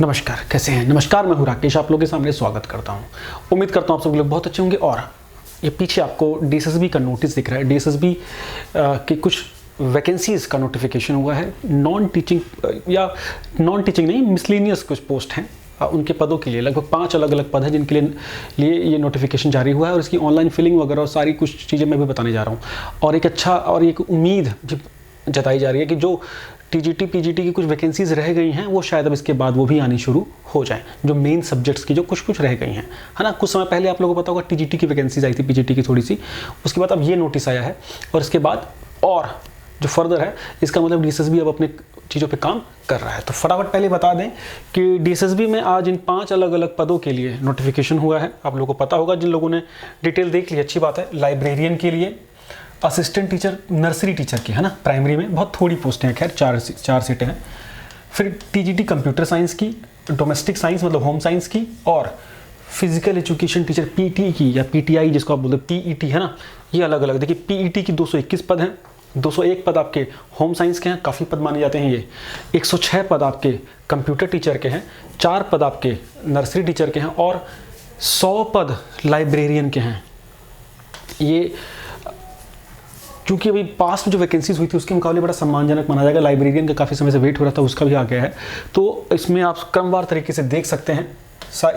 नमस्कार, कैसे हैं? नमस्कार, मैं हूं राकेश, आप लोगों के सामने स्वागत करता हूं। उम्मीद करता हूं आप सब लोग बहुत अच्छे होंगे। और ये पीछे आपको डीएसएसबी का नोटिस दिख रहा है। डीएसएसबी के कुछ वैकेंसीज का नोटिफिकेशन हुआ है। नॉन टीचिंग नहीं, मिसलेनियस कुछ पोस्ट हैं उनके पदों के लिए। लगभग 5 अलग अलग पद हैं जिनके लिए ये नोटिफिकेशन जारी हुआ है। और इसकी ऑनलाइन फिलिंग वगैरह और सारी कुछ चीज़ें मैं भी बताने जा रहा हूँ। और एक उम्मीद जताई जा रही है कि जो टीजीटी पीजीटी की कुछ वैकेंसीज रह गई हैं वो शायद अब इसके बाद वो भी आनी शुरू हो जाएं, जो मेन सब्जेक्ट्स की जो कुछ रह गई हैं, है ना। कुछ समय पहले आप लोगों को पता होगा टीजीटी की वैकेंसीज आई थी, पीजीटी की थोड़ी सी। उसके बाद अब ये नोटिस आया है और इसके बाद और जो फर्दर है, इसका मतलब डीएसएसबी अब अपने चीज़ों पे काम कर रहा है। तो फटाफट पहले बता दें कि डीएसएसबी में आज इन 5 अलग अलग पदों के लिए नोटिफिकेशन हुआ है। आप लोगों को पता होगा, जिन लोगों ने डिटेल देख ली अच्छी बात है। लाइब्रेरियन के लिए, असिस्टेंट टीचर, नर्सरी टीचर की, है ना, प्राइमरी में बहुत थोड़ी पोस्टें हैं, खैर 4 सीटें हैं। फिर टीजीटी कंप्यूटर साइंस की, डोमेस्टिक साइंस मतलब होम साइंस की, और फिजिकल एजुकेशन टीचर पीटी की या पीटीआई जिसको आप बोलते हैं, पीईटी, है ना। ये अलग अलग देखिए, पीईटी की 221 पद हैं। 201 पद आपके होम साइंस के हैं, काफ़ी पद माने जाते हैं ये। 106 पद आपके कंप्यूटर टीचर के हैं, 4 पद आपके नर्सरी टीचर के हैं और 100 पद लाइब्रेरियन के हैं। ये क्योंकि अभी पास्ट में जो वैकेंसीज हुई थी उसके मुकाबले बड़ा सम्मानजनक माना जाएगा। लाइब्रेरियन का काफ़ी समय से वेट हो रहा था, उसका भी आ गया है। तो इसमें आप क्रमवार तरीके से देख सकते हैं।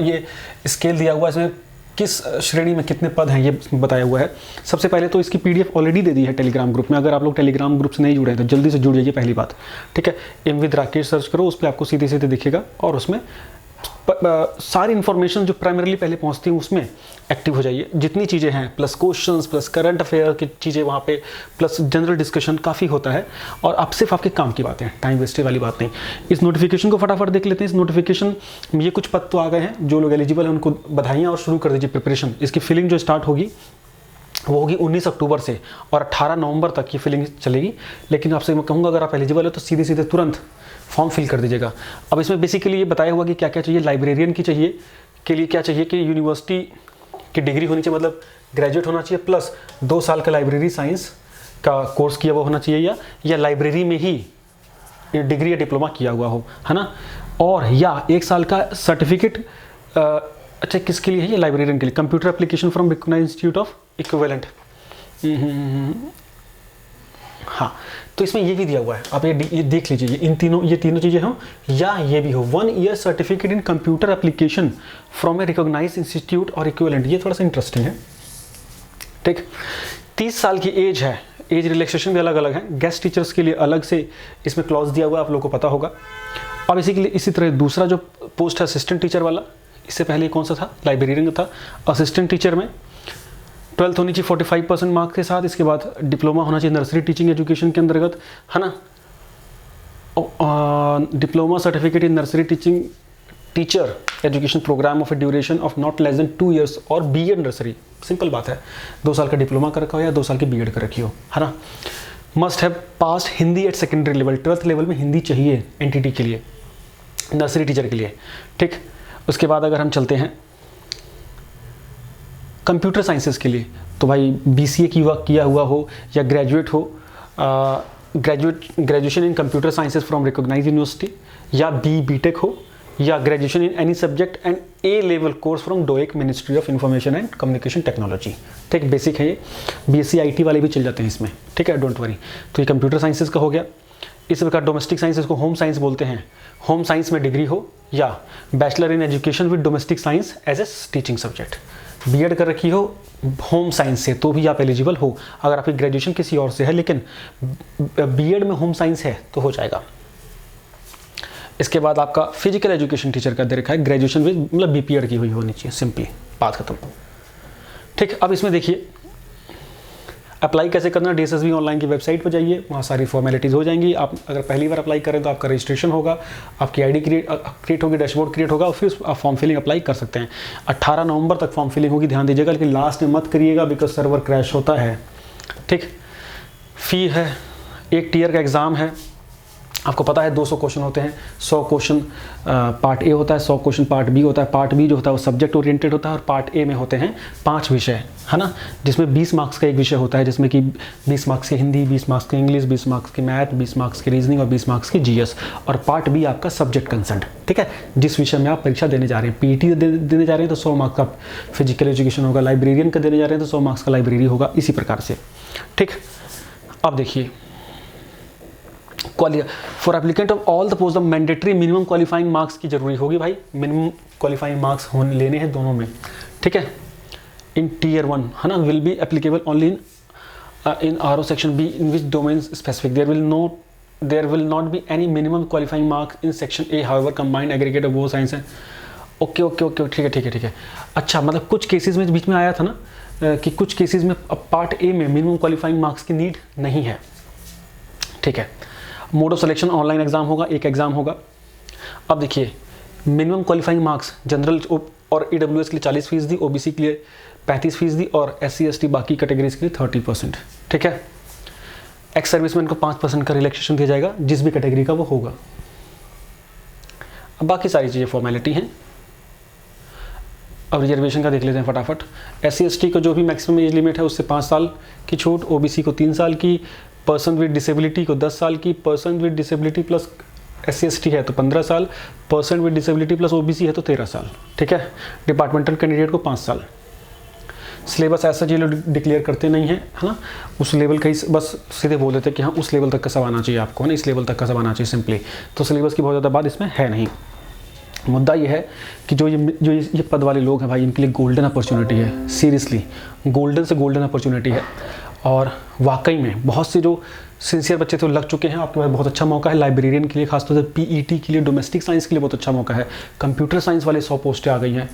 ये स्केल दिया हुआ है, इसमें किस श्रेणी में कितने पद हैं ये बताया हुआ है। सबसे पहले तो इसकी पीडीएफ ऑलरेडी दे दी है टेलीग्राम ग्रुप में। अगर आप लोग टेलीग्राम ग्रुप से नहीं जुड़े हैं तो जल्दी से जुड़ जाइए, पहली बात, ठीक है। एम विद राकेश सर्च करो, उस पर आपको सीधे सीधे दिखेगा और उसमें सारी इन्फॉर्मेशन जो प्राइमरीली पहले पहुंचती है उसमें एक्टिव हो जाइए। जितनी चीज़ें हैं, plus questions, plus current affair की चीज़ें वहाँ पे, प्लस जनरल डिस्कशन काफ़ी होता है। और आप सिर्फ आपके काम की बातें, टाइम वेस्टेज वाली बात नहीं। इस नोटिफिकेशन को फटाफट देख लेते हैं। इस नोटिफिकेशन में ये कुछ पद तो आ गए हैं। जो लोग एलिजिबल हैं उनको बधाइयाँ और शुरू कर दीजिए प्रिपरेशन। इसकी फिलिंग जो स्टार्ट होगी वो होगी 19 अक्टूबर से और 18 नवंबर तक ये फिलिंग चलेगी। लेकिन आपसे मैं कहूँगा, अगर आप एलिजिबल हो तो सीधे सीधे तुरंत फॉर्म फिल कर दीजिएगा। अब इसमें बेसिकली ये बताया हुआ कि क्या क्या चाहिए। लाइब्रेरियन की चाहिए के लिए क्या चाहिए कि यूनिवर्सिटी की डिग्री होनी चाहिए, मतलब ग्रेजुएट होना चाहिए, प्लस 2 साल का लाइब्रेरी साइंस का कोर्स किया हुआ होना चाहिए, या लाइब्रेरी में ही डिग्री या डिप्लोमा किया हुआ हो, है ना। और या 1 साल का सर्टिफिकेट। अच्छा, किसके लिए है ये? लाइब्रेरियन के लिए। Computer application from recognised institute of equivalent. हाँ, तो इसमें ये भी दिया हुआ है, आप ये देख लीजिए। ये तीनों चीज़ें हों या ये भी हो। 1 year certificate in computer application from a recognised institute और इक्विवेलेंट। ये थोड़ा सा इंटरेस्टिंग है, ठीक। 30 साल की एज है। एज रिलैक्सेशन भी अलग अलग है। गेस्ट टीचर्स के लिए अलग से इसमें क्लॉज दिया हुआ है, आप लोगों को पता होगा। और इसी तरह दूसरा जो पोस्ट है असिस्टेंट टीचर वाला, इससे पहले कौन सा था? लाइब्रेरियन था। असिस्टेंट टीचर में 12th होनी चाहिए 45% मार्क्स के साथ। इसके बाद डिप्लोमा होना चाहिए नर्सरी टीचिंग एजुकेशन के अंतर्गत, है ना। Diploma certificate in nursery teaching teacher education programme of a duration of not less than 2 years और बीएड नर्सरी। सिंपल बात है, 2 साल का डिप्लोमा कर रखा हो या 2 साल की बीएड कर रखी हो, है ना। Must have passed Hindi at secondary level. 12th level में हिंदी चाहिए एनटीटी के लिए, नर्सरी टीचर के लिए, ठीक। उसके बाद अगर हम चलते हैं कंप्यूटर साइंसेस के लिए, तो भाई बीसीए किया हुआ हो या ग्रेजुएट हो, graduation in computer sciences from recognised university, या बीटेक हो, या graduation in any subject and A level course from DOEACC ministry of information and communication technology, ठीक। बेसिक है ये। बीएससी आईटी वाले भी चल जाते हैं इसमें, ठीक है, डोंट वरी। तो ये कंप्यूटर साइंसेस का हो गया। इस प्रकार डोमेस्टिक साइंस, इसको होम साइंस बोलते हैं। होम साइंस में डिग्री हो या bachelor in education with domestic science as a teaching subject. BEd कर रखी हो होम साइंस से तो भी आप एलिजिबल हो। अगर आपकी ग्रेजुएशन किसी और से है लेकिन बीएड में होम साइंस है तो हो जाएगा। इसके बाद आपका फिजिकल एजुकेशन टीचर का दे रखा है, ग्रेजुएशन विद मतलब बीपीएड की हुई होनी चाहिए, सिंपली बात खत्म, ठीक। अब इसमें देखिए अप्लाई कैसे करना। डीएसएसबी ऑनलाइन की वेबसाइट पर जाइए, वहाँ सारी फॉर्मेलिटीज़ हो जाएंगी। आप अगर पहली बार अप्लाई करें तो आपका रजिस्ट्रेशन होगा, आपकी आईडी क्रिएट होगी, डैशबोर्ड क्रिएट होगा और फिर आप फॉर्म फिलिंग अप्लाई कर सकते हैं। 18 नवंबर तक फॉर्म फिलिंग होगी, ध्यान दीजिएगा, लेकिन लास्ट में मत करिएगा बिकॉज सर्वर क्रैश होता है, ठीक। फी है, 1 ईयर का एग्ज़ाम है, आपको पता है 200 क्वेश्चन होते हैं, 100 क्वेश्चन पार्ट ए होता है, 100 क्वेश्चन पार्ट बी होता है। पार्ट बी जो होता है वो सब्जेक्ट ओरिएंटेड होता है और पार्ट ए में होते हैं 5 विषय, है ना, जिसमें 20 मार्क्स का एक विषय होता है, जिसमें कि 20 मार्क्स की हिंदी, 20 मार्क्स की इंग्लिश, 20 मार्क्स की मैथ, 20 मार्क्स की रीजनिंग और 20 मार्क्स की जीएस। और पार्ट बी आपका सब्जेक्ट कंसर्न, ठीक है, जिस विषय में आप परीक्षा देने जा रहे हैं। पीटी देने जा रहे हैं तो 100 मार्क्स का फिजिकल एजुकेशन होगा, लाइब्रेरियन का देने जा रहे हैं तो 100 मार्क्स का लाइब्रेरी होगा, इसी प्रकार से, ठीक। अब देखिए, for applicant of all the post the mandatory minimum qualifying marks की जरूरी होगी भाई, मिनिमम क्वालिफाइंग मार्क्स होने लेने हैं दोनों में, ठीक है। इन टीयर 1, है ना, will be applicable only in RO section B in which domain specific there will not be any minimum qualifying marks in section A, however combined aggregate of वो साइंस है। ओके, ठीक है। अच्छा, मतलब कुछ cases में बीच में आया था ना कि कुछ केसेस में पार्ट ए में मिनिमम क्वालिफाइंग मार्क्स की नीड नहीं है, ठीक है। Mode of selection online exam होगा, एक एग्जाम होगा। अब देखिए, मिनिमम क्वालिफाइंग मार्क्स जनरल और ईडब्ल्यूएस के लिए 40%, ओबीसी के लिए 35% और SC ST बाकी कैटेगरीज के लिए 30%, ठीक है। एक्स सर्विसमैन को 5% का रिलैक्सेशन दिया जाएगा, जिस भी कैटेगरी का वो होगा। अब बाकी सारी चीज़ें फॉर्मेलिटी हैं। अब रिजर्वेशन का देख लेते हैं फटाफट। SC ST को जो भी मैक्सिमम एज लिमिट है उससे 5 साल की छूट, ओबीसी को 3 साल की, पर्सन विद डिसेबिलिटी को 10 साल की, person with disability plus SC ST है तो 15 साल, person with disability plus OBC है तो 13 साल, ठीक है। डिपार्टमेंटल कैंडिडेट को 5 साल। सिलेबस ऐसा ये लोग डिक्लेयर करते नहीं है, है ना, उस लेवल का ही बस सीधे बोल देते हैं कि हाँ उस लेवल तक का सब आना चाहिए आपको, है ना, इस लेवल तक का सब आना चाहिए सिंपली। तो सिलेबस की बहुत ज़्यादा बात इसमें है नहीं। मुद्दा ये है कि जो ये पद वाले लोग हैं भाई, इनके लिए गोल्डन अपॉर्चुनिटी है, सीरियसली गोल्डन से गोल्डन अपॉर्चुनिटी है। और वाकई में बहुत से जो सिंसियर बच्चे थे वो लग चुके हैं, आपके पास बहुत अच्छा मौका है। लाइब्रेरियन के लिए, खासतौर से PET के लिए, डोमेस्टिक साइंस के लिए बहुत अच्छा मौका है। कंप्यूटर साइंस वाले 100 पोस्टें आ गई हैं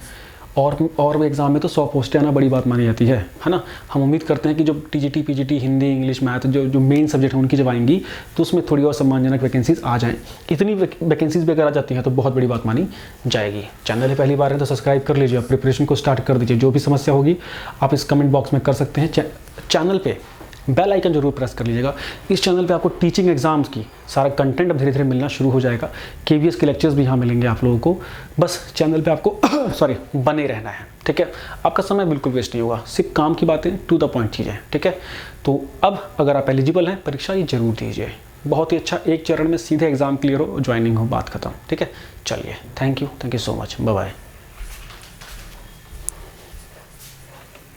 और एग्जाम में तो 100 पोस्टें आना बड़ी बात मानी जाती है ना। हम उम्मीद करते हैं कि जो TGT PGT Hindi English math जो मेन सब्जेक्ट हैं उनकी जब आएंगी तो उसमें थोड़ी और सम्मानजनक वैकेंसीज आ जाएँ। इतनी वैकेंसीज भी अगर आ जाती हैं तो बहुत बड़ी बात मानी जाएगी। चैनल पहली बार है तो सब्सक्राइब कर लीजिए, आप प्रिपरेशन को स्टार्ट कर दीजिए। जो भी समस्या होगी आप इस कमेंट बॉक्स में कर सकते हैं। चैनल पे बेल आइकन जरूर प्रेस कर लीजिएगा। इस चैनल पे आपको टीचिंग एग्जाम्स की सारा कंटेंट अब धीरे धीरे मिलना शुरू हो जाएगा। KVS के लेक्चर्स भी यहाँ मिलेंगे आप लोगों को। बस चैनल पे आपको बने रहना है, ठीक है। आपका समय बिल्कुल वेस्ट नहीं होगा, सिर्फ काम की बातें, टू द पॉइंट चीज़ें, ठीक है। तो अब अगर आप एलिजिबल हैं, परीक्षा ये जरूर दीजिए। बहुत ही अच्छा, एक चरण में सीधे एग्जाम क्लियर हो, ज्वाइनिंग हो, बात खत्म, ठीक है। चलिए, thank you so much, bye bye.